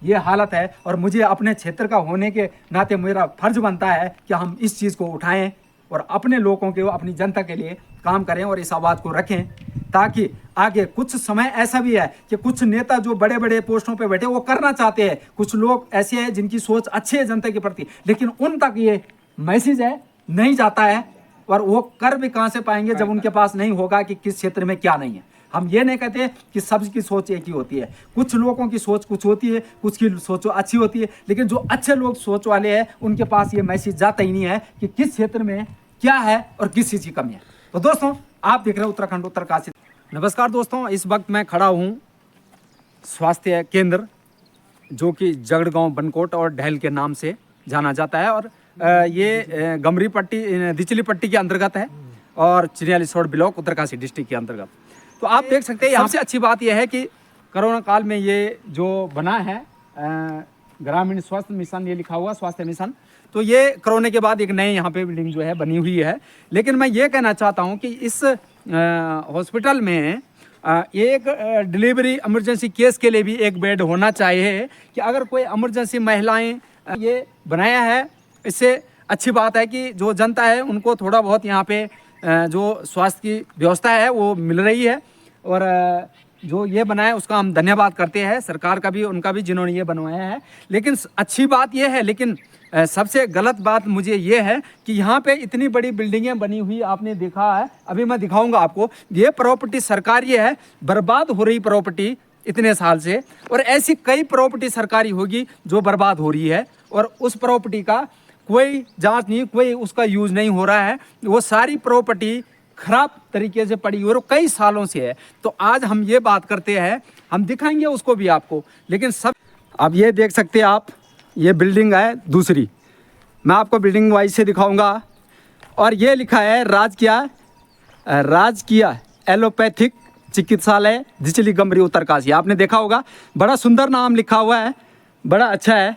ये हालत है। और मुझे अपने क्षेत्र का होने के नाते मेरा फर्ज बनता है कि हम इस चीज़ को उठाएं और अपने लोगों के, अपनी जनता के लिए काम करें और इस आवाज़ को रखें, ताकि आगे कुछ समय ऐसा भी है कि कुछ नेता जो बड़े बड़े पोस्टों पे बैठे वो करना चाहते हैं, कुछ लोग ऐसे हैं जिनकी सोच अच्छी है जनता के प्रति, लेकिन उन तक ये मैसेज है नहीं जाता है। और वो कर भी कहाँ से पाएंगे जब उनके पास नहीं होगा कि किस क्षेत्र में क्या नहीं है। हम ये नहीं कहते कि सबकी सोच एक ही होती है, कुछ लोगों की सोच कुछ होती है, कुछ की सोच अच्छी होती है, लेकिन जो अच्छे लोग सोच वाले हैं उनके पास ये मैसेज जाता ही नहीं है कि किस क्षेत्र में क्या है और किस चीज़ की कमी है। तो दोस्तों, आप देख रहे हो उत्तराखंड उत्तरकाशी। नमस्कार दोस्तों, इस वक्त मैं खड़ा हूँ स्वास्थ्य केंद्र जो कि जगड़गांव बनकोट और ढहल के नाम से जाना जाता है, और ये गमरी पट्टी दिचली पट्टी के अंतर्गत है और चिनियालीसोड़ ब्लॉक उत्तरकाशी डिस्ट्रिक्ट के अंतर्गत। तो आप देख सकते हैं यहाँ से अच्छी बात यह है कि कोरोना काल में ये जो बना है ग्रामीण स्वास्थ्य मिशन, ये लिखा हुआ स्वास्थ्य मिशन, तो ये कोरोना के बाद एक नए यहाँ पे बिल्डिंग जो है बनी हुई है। लेकिन मैं ये कहना चाहता हूँ कि इस हॉस्पिटल में एक डिलीवरी इमरजेंसी केस के लिए भी एक बेड होना चाहिए, कि अगर कोई इमरजेंसी महिलाएं, ये बनाया है, इससे अच्छी बात है कि जो जनता है उनको थोड़ा बहुत यहाँ पे जो स्वास्थ्य की व्यवस्था है वो मिल रही है। और जो ये बनाया उसका हम धन्यवाद करते हैं, सरकार का भी, उनका भी, जिन्होंने ये बनवाया है। लेकिन अच्छी बात ये है, लेकिन सबसे गलत बात मुझे ये है कि यहाँ पे इतनी बड़ी बिल्डिंगें बनी हुई आपने देखा है, अभी मैं दिखाऊंगा आपको। ये प्रॉपर्टी सरकारी है, बर्बाद हो रही प्रॉपर्टी इतने साल से, और ऐसी कई प्रॉपर्टी सरकारी होगी जो बर्बाद हो रही है, और उस प्रॉपर्टी का कोई जांच नहीं, कोई उसका यूज नहीं हो रहा है। वो सारी प्रॉपर्टी खराब तरीके से पड़ी और कई सालों से है। तो आज हम ये बात करते हैं, हम दिखाएंगे उसको भी आपको। लेकिन सब, अब ये देख सकते हैं आप, ये बिल्डिंग है दूसरी, मैं आपको बिल्डिंग वाइज से दिखाऊंगा। और ये लिखा है राजकीय एलोपैथिक चिकित्सालय दिचली गमरी उत्तरकाशी। आपने देखा होगा, बड़ा सुंदर नाम लिखा हुआ है, बड़ा अच्छा है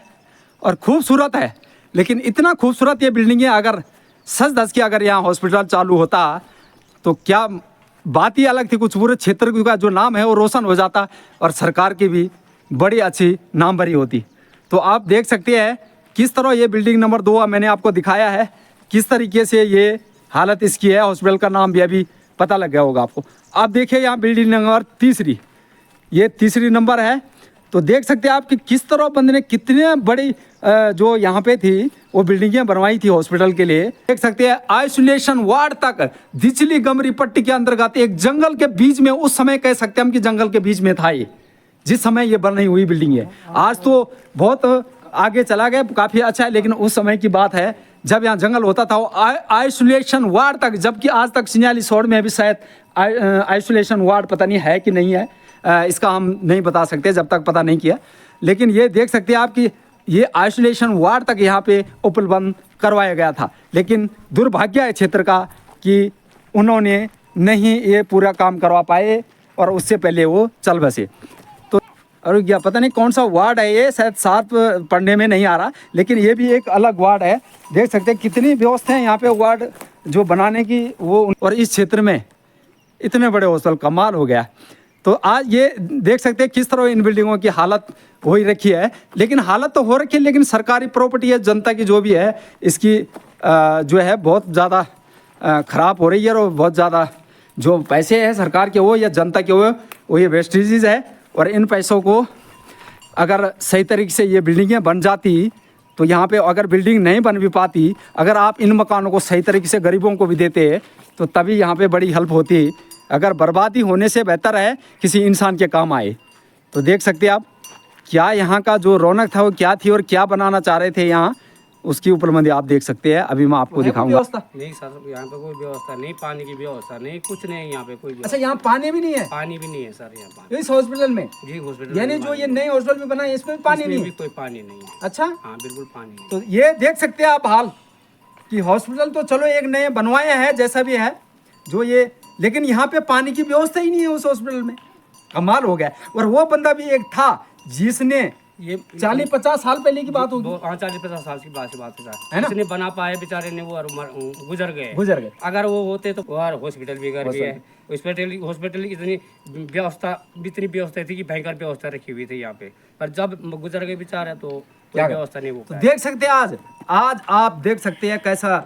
और खूबसूरत है। लेकिन इतना खूबसूरत ये बिल्डिंग है, अगर सच धज के अगर यहाँ हॉस्पिटल चालू होता तो क्या बात ही अलग थी, कुछ पूरे क्षेत्र का जो नाम है वो रोशन हो जाता और सरकार की भी बड़ी अच्छी नाम भरी होती। तो आप देख सकते हैं किस तरह ये बिल्डिंग नंबर 2 मैंने आपको दिखाया है, किस तरीके से ये हालत इसकी है। हॉस्पिटल का नाम भी अभी पता लग गया होगा आपको। आप देखिए यहाँ बिल्डिंग नंबर तीसरी, ये तीसरी नंबर है। तो देख सकते हैं आप कि किस तरह बंद ने कितने बड़ी जो यहाँ पे थी वो बिल्डिंगें बनवाई थी हॉस्पिटल के लिए। देख सकते हैं आइसोलेशन वार्ड तक दिचली गमरी पट्टी के अंतर्गत एक जंगल के बीच में, उस समय कह सकते हैं हम कि जंगल के बीच में था ये, जिस समय ये बनी हुई बिल्डिंग है। आज तो बहुत आगे चला गया, काफ़ी अच्छा है, लेकिन उस समय की बात है जब यहाँ जंगल होता था। वो आइसोलेशन वार्ड तक, जबकि आज तक चिनियालीसोड़ में भी शायद आइसोलेशन वार्ड पता नहीं है कि नहीं है, इसका हम नहीं बता सकते जब तक पता नहीं किया। लेकिन ये देख सकते हैं आप कि ये आइसोलेशन वार्ड तक यहाँ पे उपलब्ध करवाया गया था। लेकिन दुर्भाग्य है क्षेत्र का कि उन्होंने नहीं ये पूरा काम करवा पाए और उससे पहले वो चल बसे। तो और क्या पता नहीं कौन सा वार्ड है ये, शायद साफ पढ़ने में नहीं आ रहा, लेकिन ये भी एक अलग वार्ड है। देख सकते हैं कितनी व्यवस्था है यहाँ पे वार्ड जो बनाने की वो, और इस क्षेत्र में इतने बड़े हॉस्पिटल, कमाल हो गया। तो आज ये देख सकते हैं किस तरह इन बिल्डिंगों की हालत हो ही रखी है। लेकिन हालत तो हो रखी है, लेकिन सरकारी प्रॉपर्टी है, जनता की जो भी है इसकी जो है बहुत ज़्यादा ख़राब हो रही है। और बहुत ज़्यादा जो पैसे हैं सरकार के वो या जनता के वो ये वेस्टेजेस है। और इन पैसों को अगर सही तरीके से ये बिल्डिंगें बन जाती तो यहाँ पे, अगर बिल्डिंग नहीं बन भी पाती, अगर आप इन मकानों को सही तरीके से गरीबों को भी देते तो तभी यहाँ पे बड़ी हेल्प होती। अगर बर्बादी होने से बेहतर है किसी इंसान के काम आए। तो देख सकते हैं आप क्या यहाँ का जो रौनक था वो क्या थी और क्या बनाना चाह रहे थे यहाँ, उसकी उपलब्धि आप देख सकते हैं। अभी मैं आपको दिखाऊंगा। नहीं सर, यहाँ पे कोई व्यवस्था नहीं, पानी की व्यवस्था नहीं, कुछ नहीं यहाँ पे कोई। अच्छा, यहाँ पानी भी नहीं है? पानी भी नहीं है सर यहाँ पानी इस हॉस्पिटल में? जी हॉस्पिटल, यानी जो ये नए हॉस्पिटल में बना है इसमें पानी नहीं है? कोई पानी नहीं है। अच्छा, हाँ बिल्कुल पानी नहीं। तो ये देख सकते हैं आप हाल कि हॉस्पिटल तो चलो एक नए बनवाए हैं जैसा भी है जो ये, लेकिन यहाँ पे पानी की व्यवस्था ही नहीं है उस हॉस्पिटल में। कमाल हो गया। और वो बंदा भी एक था जिसने ये 40-50 साल पहले की बात होगी। 40-50 साल की बात है है ना? इसने बना पाए बेचारे ने वो और गुजर गए। गुजर गए। अगर वो होते तो और हॉस्पिटल भी घर भी है। हॉस्पिटल की इतनी व्यवस्था थी कि भयंकर व्यवस्था रखी हुई थी यहाँ पे, पर जब गुजर गए बेचारे तो कोई क्या व्यवस्था नहीं हो तो पाई। देख सकते हैं आज आप देख सकते हैं कैसा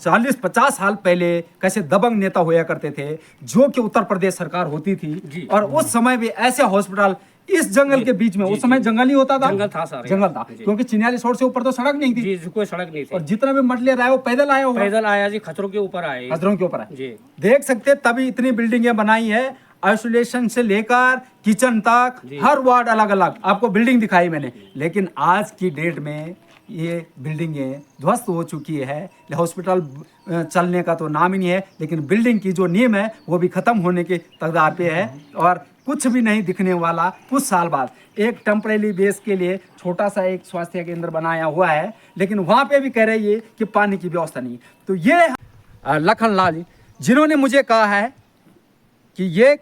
40-50 साल पहले कैसे दबंग नेता होया करते थे, जो कि उत्तर प्रदेश सरकार होती थी। जी। और उस समय भी ऐसे हॉस्पिटल इस जंगल के बीच में, उस समय जंगल ही होता था। जंगल था सारा। जंगल था, जी। क्योंकि चिन्यालीस रोड से ऊपर तो सड़क नहीं थी। जी कोई सड़क नहीं और थी। जितना भी मटेरियल आया वो पैदल आया होगा। पैदल आया जी, खतरों के ऊपर आए खतरों के ऊपर है। जी। देख सकते हैं, तभी इतनी बिल्डिंगें बनाई है, आइसोलेशन से लेकर किचन तक हर वार्ड अलग अलग आपको बिल्डिंग दिखाई मैंने। लेकिन आज की डेट में ये बिल्डिंगें ध्वस्त हो चुकी है। हॉस्पिटल चलने का तो नाम ही नहीं है, लेकिन बिल्डिंग की जो नींव है वो भी खत्म होने के कगार पे है। और कुछ भी नहीं दिखने वाला कुछ साल बाद एक टेम्परेरी बेस के लिए छोटा सा एक स्वास्थ्य केंद्र बनाया हुआ है, लेकिन वहाँ पे भी कह रहे हैं कि पानी की व्यवस्था नहीं है। तो ये लखन लाल जी जिन्होंने मुझे कहा है कि ये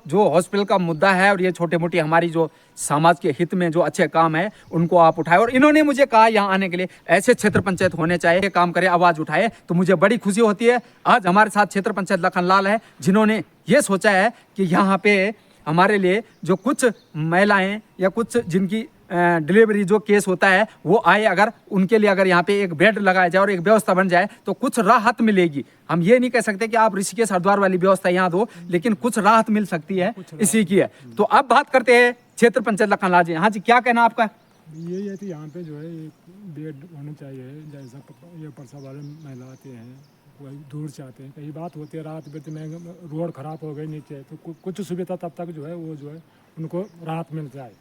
जो हॉस्पिटल का मुद्दा है और ये छोटे मोटी हमारी जो समाज के हित में जो अच्छे काम है उनको आप उठाए। और इन्होंने मुझे कहा यहाँ आने के लिए ऐसे क्षेत्र पंचायत होने चाहिए, काम करे, आवाज उठाए। तो मुझे बड़ी खुशी होती है। आज हमारे साथ क्षेत्र पंचायत लखनलाल है, जिन्होंने ये सोचा है कि यहाँ पे हमारे लिए जो कुछ महिलाएं या कुछ जिनकी डिलीवरी जो केस होता है वो आए, अगर उनके लिए अगर यहाँ पे एक बेड लगाया जाए और एक व्यवस्था बन जाए तो कुछ राहत मिलेगी। हम ये नहीं कह सकते कि आप ऋषिकेश हरिद्वार वाली व्यवस्था यहाँ दो, लेकिन कुछ राहत मिल सकती है, इसी की है। तो अब बात करते हैं क्षेत्र पंचायत लखनलाल जी। हाँ जी, क्या कहना आपका? यही है कि यहाँ पे जो है एक बेड होना चाहिए। जैसा ये प्रसव वाले महिला आते हैं, वही दूर से आते हैं, कई बात होती है रात में रोड खराब हो गई नीचे, तो कुछ सुविधा तब तक जो है वो जो है उनको राहत मिल जाए।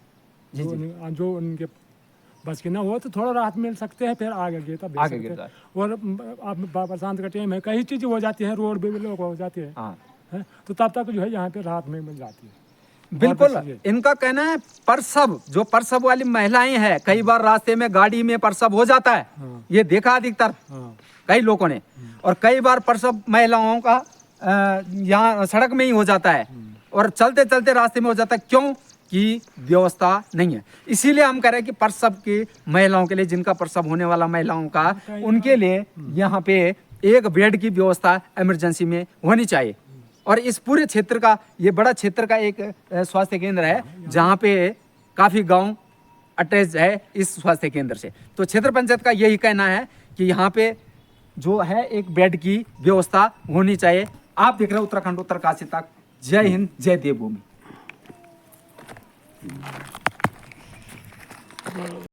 जो उनके बस की ना हो तो थोड़ा राहत मिल सकते हैं, फिर आगे गिरता आगे गिरता है। और अब बरसात का टाइम है, कई चीज़ें हो जाती हैं, रोड भी लोग हो जाती है, हाँ, तो तब तक जो है यहाँ पे राहत में मिल जाती है। बिल्कुल। इनका कहना है प्रसव, जो प्रसव वाली महिलाएं हैं, कई बार रास्ते में गाड़ी में प्रसव हो जाता है, ये देखा अधिकतर कई लोगों ने। और कई बार प्रसव महिलाओं का यहाँ सड़क में ही हो जाता है और चलते चलते रास्ते में हो जाता है। क्यों? की व्यवस्था नहीं है। इसीलिए हम कह रहे हैं कि प्रसव की महिलाओं के लिए, जिनका प्रसव होने वाला महिलाओं का, उनके लिए यहाँ पे एक बेड की व्यवस्था इमरजेंसी में होनी चाहिए। और इस पूरे क्षेत्र का, ये बड़ा क्षेत्र का एक स्वास्थ्य केंद्र है, जहाँ पे काफ़ी गांव अटैच है इस स्वास्थ्य केंद्र से। तो क्षेत्र पंचायत का यही कहना है कि यहाँ पे जो है एक बेड की व्यवस्था होनी चाहिए। आप देख रहे हो उत्तराखंड उत्तरकाशी तक। जय हिंद, जय देवभूमि।